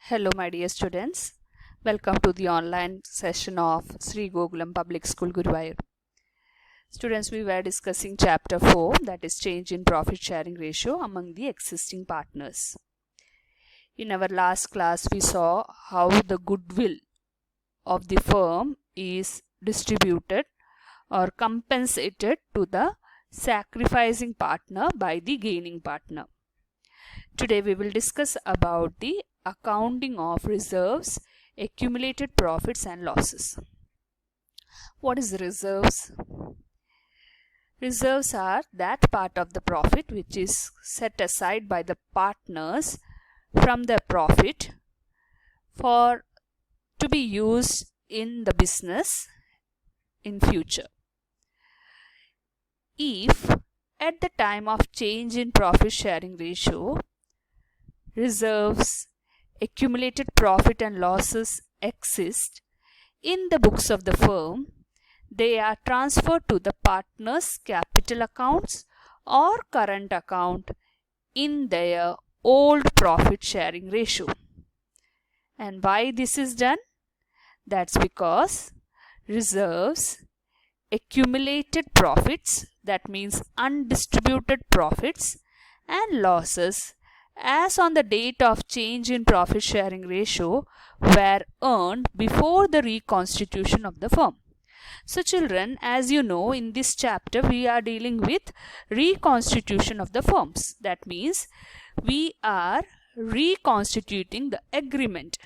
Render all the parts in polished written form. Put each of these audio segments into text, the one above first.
Hello my dear students, welcome to the online session of Sri Gokulam Public School Guruvayur. Students, we were discussing chapter 4, that is change in profit sharing ratio among the existing partners. In our last class we saw how the goodwill of the firm is distributed or compensated to the sacrificing partner by the gaining partner. Today we will discuss about the accounting of reserves, accumulated profits and losses. What is reserves? Reserves are that part of the profit which is set aside by the partners from their profit to be used in the business in future. If at the time of change in profit sharing ratio, reserves, accumulated profit and losses exist in the books of the firm, they are transferred to the partners' capital accounts or current account in their old profit sharing ratio. And why this is done? That's because reserves, accumulated profits, that means undistributed profits, and losses as on the date of change in profit sharing ratio were earned before the reconstitution of the firm. So children, as you know, in this chapter we are dealing with reconstitution of the firms. That means we are reconstituting the agreement.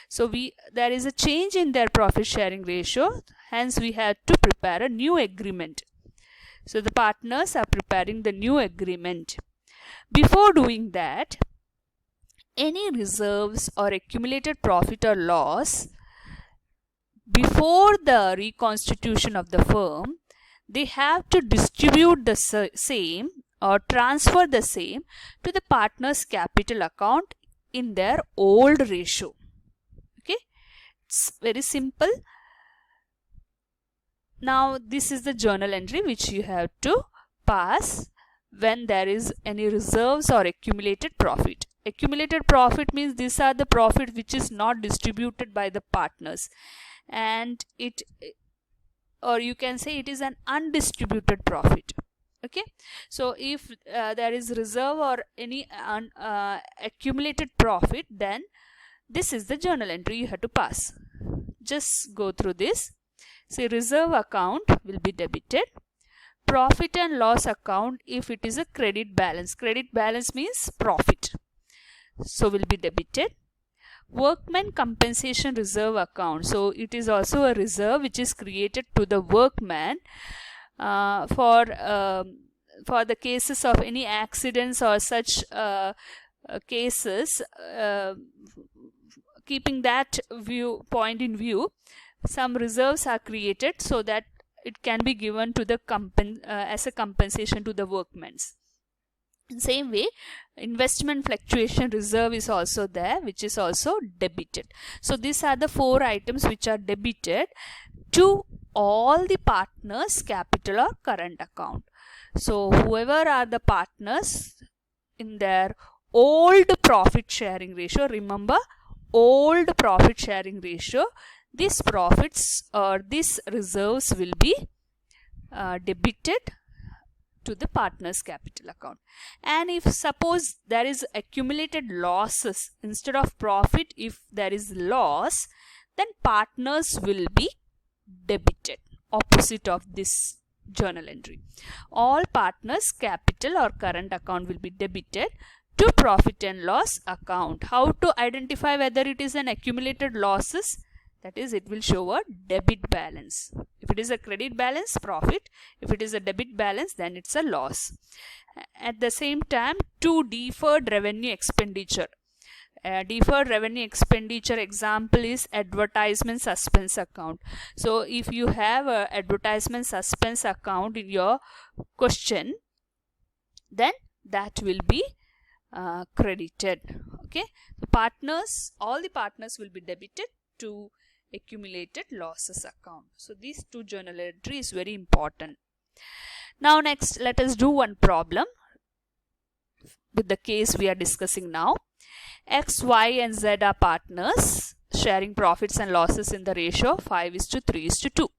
So there is a change in their profit sharing ratio, hence we had to prepare a new agreement. So the partners are preparing the new agreement. Before doing that, any reserves or accumulated profit or loss before the reconstitution of the firm, they have to distribute the same or transfer the same to the partner's capital account in their old ratio. Okay, it's very simple. Now this is the journal entry which you have to pass when there is any reserves or accumulated profit. Accumulated profit means these are the profit which is not distributed by the partners, and or you can say it is an undistributed profit. Okay, so if there is reserve or any accumulated profit, then this is the journal entry you have to pass. Just go through this. Say reserve account will be debited. Profit and loss account, if it is a credit balance means profit, so will be debited. Workman compensation reserve account, so it is also a reserve which is created to the workman for the cases of any accidents or such cases. Keeping that point in view, some reserves are created so that it can be given to the as a compensation to the workmen. In same way, investment fluctuation reserve is also there, which is also debited. So these are the 4 items which are debited to all the partners' capital or current account. So whoever are the partners in their old profit sharing ratio, remember old profit sharing ratio, these profits or these reserves will be debited to the partner's capital account. And if suppose there is accumulated losses instead of profit, if there is loss, then partners will be debited, opposite of this journal entry. All partners' capital or current account will be debited to profit and loss account. How to identify whether it is an accumulated losses? That is, it will show a debit balance. If it is a credit balance, profit. If it is a debit balance, then it's a loss. At the same time, to deferred revenue expenditure. Deferred revenue expenditure example is advertisement suspense account. So if you have a advertisement suspense account in your question, then that will be credited. Okay, the all the partners will be debited to accumulated losses account. So these 2 journal entry is very important. Now next, let us do one problem with the case we are discussing now. X, Y and Z are partners sharing profits and losses in the ratio of 5:3:2.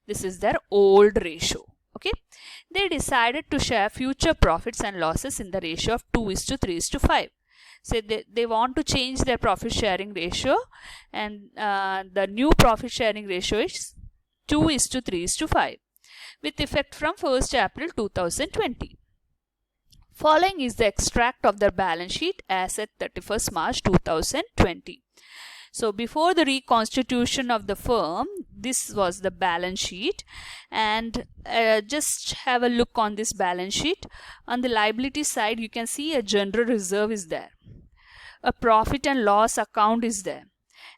This is their old ratio. Okay, they decided to share future profits and losses in the ratio of 2:3:5. So they want to change their profit sharing ratio, and the new profit sharing ratio is 2:3:5 with effect from 1st April 2020. Following is the extract of their balance sheet as at 31st March 2020. So before the reconstitution of the firm, this was the balance sheet, and just have a look on this balance sheet. On the liability side, you can see a general reserve is there, a profit and loss account is there,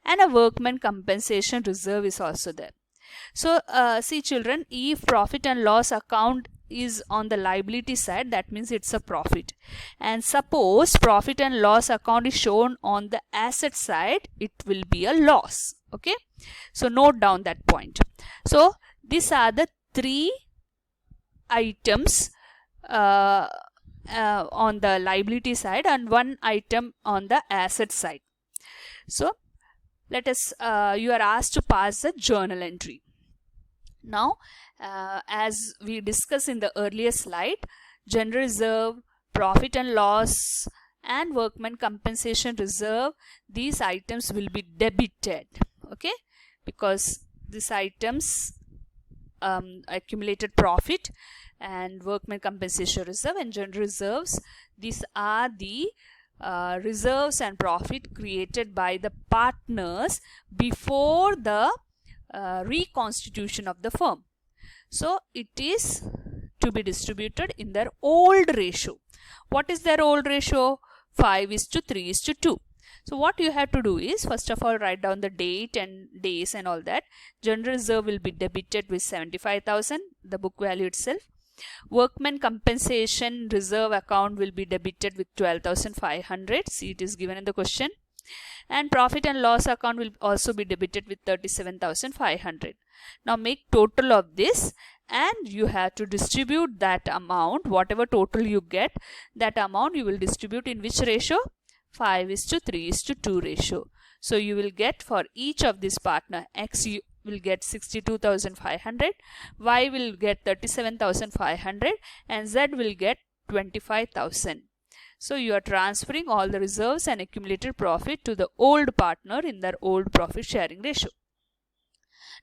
and a workman compensation reserve is also there. So see children, if profit and loss account is on the liability side, that means it's a profit, and suppose profit and loss account is shown on the asset side, it will be a loss. Okay, so note down that point. So these are the three items on the liability side and one item on the asset side. So let us you are asked to pass the journal entry. Now as we discussed in the earlier slide, general reserve, profit and loss and workman compensation reserve, these items will be debited. Okay, because these items accumulated profit and workman compensation reserve and general reserves, these are the reserves and profit created by the partners before the reconstitution of the firm. So it is to be distributed in their old ratio. What is their old ratio? 5:3:2. So what you have to do is, first of all, write down the date and days and all that. General reserve will be debited with 75,000, the book value itself. Workman compensation reserve account will be debited with 12,500. See, it is given in the question. And profit and loss account will also be debited with 37,500. Now make total of this, and you have to distribute that amount. Whatever total you get, that amount you will distribute in which ratio? 5:3:2 ratio. So you will get for each of this partner, X you will get 62,500, Y will get 37,500, and Z will get 25,000. So you are transferring all the reserves and accumulated profit to the old partner in their old profit sharing ratio.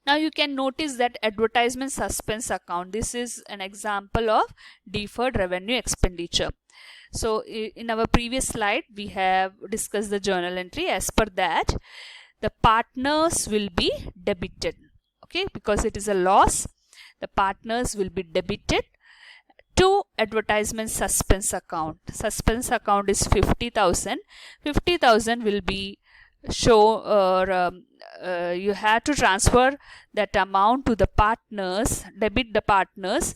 Now you can notice that advertisement suspense account, this is an example of deferred revenue expenditure. So in our previous slide we have discussed the journal entry. As per that, the partners will be debited. Okay, because it is a loss, the partners will be debited to advertisement suspense account. Suspense account is 50,000. 50,000 will be show, or you have to transfer that amount to the partners, debit the partners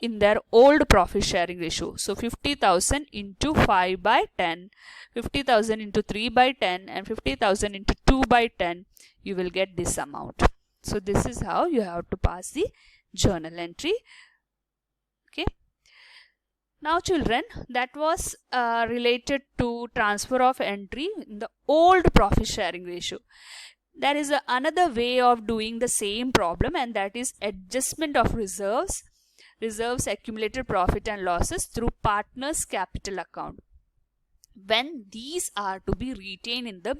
in their old profit sharing ratio. So 50,000 into 5/10, 50,000 into 3/10, and 50,000 into 2/10, you will get this amount. So this is how you have to pass the journal entry. Okay. Now children, that was related to transfer of entry in the old profit sharing ratio. There is another way of doing the same problem, and that is adjustment of reserves, accumulated profit and losses through partners capital account, when these are to be retained in the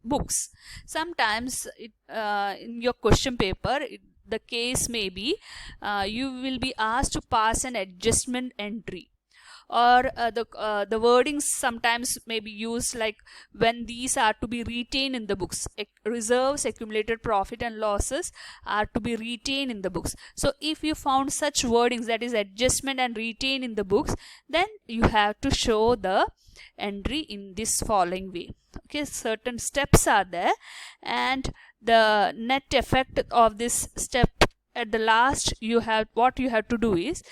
books. Sometimes in your question paper, the case may be you will be asked to pass an adjustment entry, or the wordings sometimes may be used like when these are to be retained in the books. Reserves, accumulated profit and losses are to be retained in the books. So if you found such wordings, that is adjustment and retain in the books, then you have to show the entry in this following way. Okay, certain steps are there, and the net effect of this step at the last, what you have to do is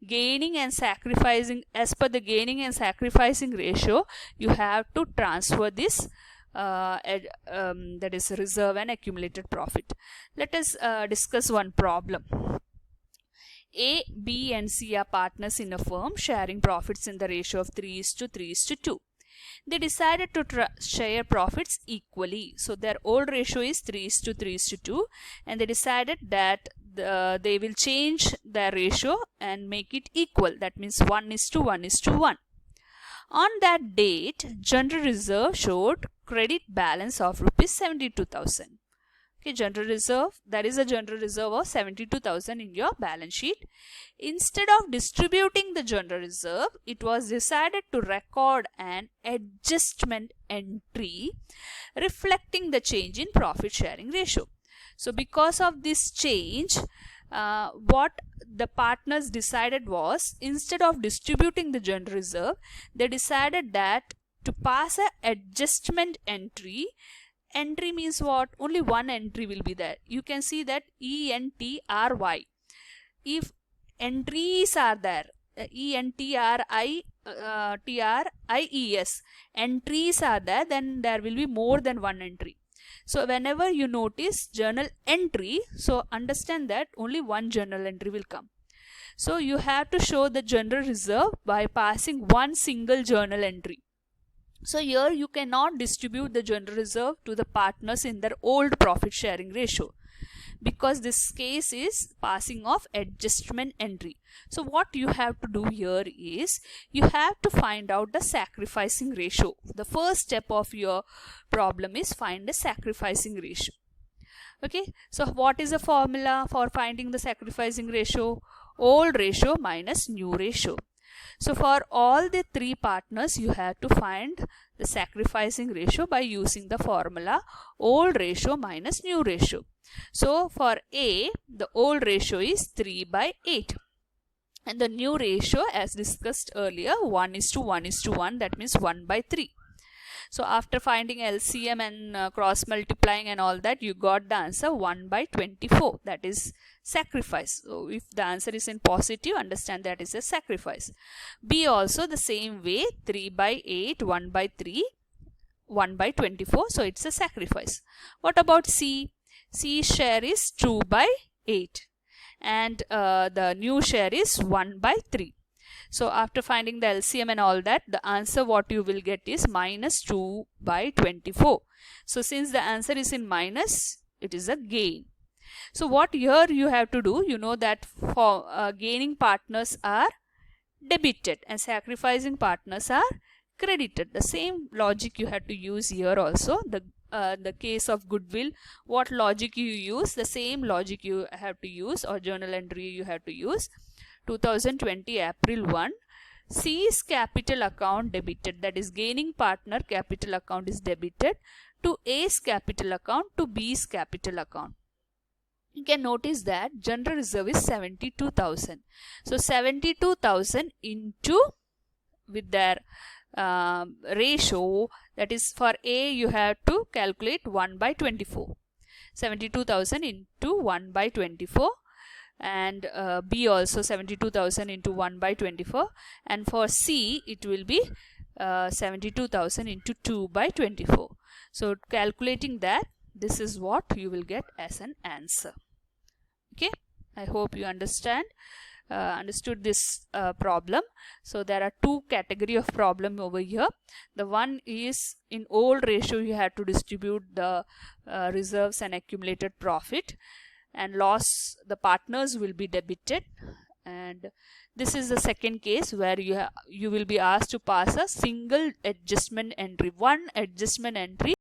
gaining and sacrificing. As per the gaining and sacrificing ratio, you have to transfer this that is reserve and accumulated profit. Let us discuss one problem. A, B and C are partners in a firm sharing profits in the ratio of 3:3:2. They decided to share profits equally. So their old ratio is 3:3:2, and they decided that they will change their ratio and make it equal. That means 1:1:1. On that date, general reserve showed credit balance of rupees 72,000. Okay, general reserve, there is a general reserve of 72,000 in your balance sheet. Instead of distributing the general reserve, it was decided to record an adjustment entry reflecting the change in profit sharing ratio. So because of this change, what the partners decided was, instead of distributing the general reserve, they decided that to pass a adjustment entry. Entry means what? Only one entry will be there. You can see that ENTRY. If entries are there, ENTRIES, entries are there, then there will be more than one entry. So whenever you notice journal entry, so understand that only one journal entry will come. So you have to show the general reserve by passing one single journal entry. So here you cannot distribute the general reserve to the partners in their old profit sharing ratio, because this case is passing of adjustment entry. So what you have to do here is, you have to find out the sacrificing ratio. The first step of your problem is find the sacrificing ratio. Okay, so what is the formula for finding the sacrificing ratio? Old ratio minus new ratio. So for all the three partners, you have to find the sacrificing ratio by using the formula old ratio minus new ratio. So for A, the old ratio is 3/8. And the new ratio, as discussed earlier, 1:1:1, that means 1/3. So after finding LCM and cross multiplying and all that, you got the answer 1/24. That is sacrifice. So if the answer is in positive, understand that is a sacrifice. B also the same way, 3/8, 1/3, 1/24. So it's a sacrifice. What about C? C share is 2/8, and the new share is 1/3. So after finding the LCM and all that, the answer what you will get is minus 2/24. So since the answer is in minus, it is a gain. So what here you have to do, you know that for gaining partners are debited and sacrificing partners are credited. The same logic you have to use here also. The case of goodwill, what logic you use, the same logic you have to use, or journal entry you have to use. 2020 April 1, C's capital account debited, that is gaining partner capital account is debited to A's capital account to B's capital account. You can notice that general reserve is 72,000. So 72,000 into, with their ratio, that is for A you have to calculate 1/24. 72,000 into 1/24. And B also 72,000 into 1/24, and for C it will be 72,000 into 2/24. So calculating that, this is what you will get as an answer. Okay, I hope you understood this problem. So there are two category of problem over here. The one is in old ratio, you have to distribute the reserves and accumulated profit, and loss, the partners will be debited. And this is the second case where you will be asked to pass a single adjustment entry, one adjustment entry